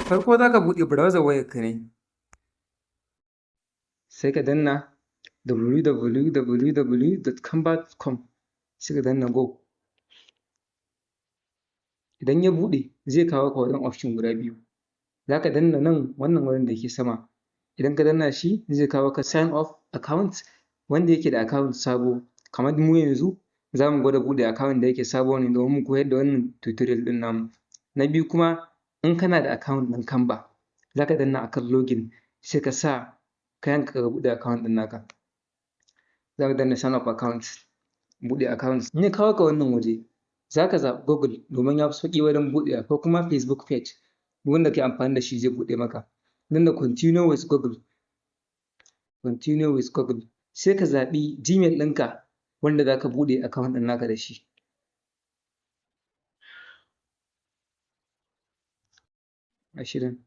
Farko za ka buɗe browser wayarka ne, sai ka danna www.canva.com, sai ka danna go. Idan ya buɗe zai kawo ka wajen option guda biyu. Za ka danna nan wannan wurin da yake sama. Idan ka danna shi zai kawo ka sign up account, wanda yake da account sabo. Kamar mu yanzu za mu gwada buɗe account da yake sabo ne domin mu koyar da wannan tutorial ɗin namu. Na biyu kuma in kana da account ɗin Canva, za ka danna akan login sai ka sa kayanka ka buɗe account ɗin naka. Za ka danna sign up account, buɗe account. In ya kawo ka wannan waje, za ka zaɓi Google domin ya fi sauƙi wajen buɗewa, ko kuma Facebook page, wanda ke amfani da shi zai buɗe maka. Danna continue with Google, continue with Google. Sai ka zaɓi Gmail ɗinka wanda za ka buɗe account ɗin naka da shi. Ashirin.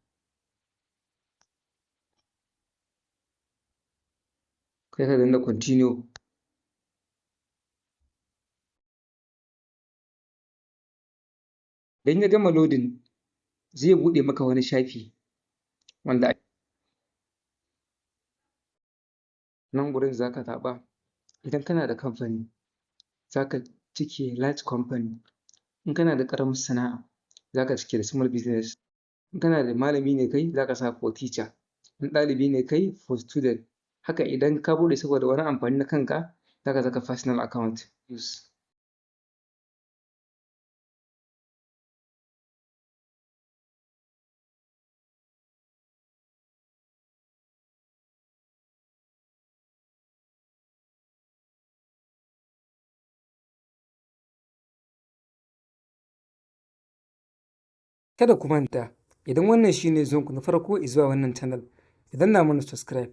Kai ka danna continue. Idan ya gama loading zai buɗe maka wani shafi wanda nan gurin za ka zaɓa. Idan kana da kamfani za ka cike large company, in kana da ƙaramin sana'a za ka cike da small business, in kana da malami ne kai za ka sa for teacher, in ɗalibi ne kai for student. Haka idan ka buɗe saboda wani amfani na kanka za ka saka personal account use. Kada ku manta, idan wannan shi ne zuwanku na farko zuwa wannan channel, ku danna mana subscribe,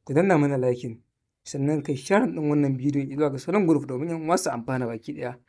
ku danna mana liking, sannan kai share ɗin wannan bidiyon zuwa ga sauran group domin 'yan uwa su amfana baki ɗaya.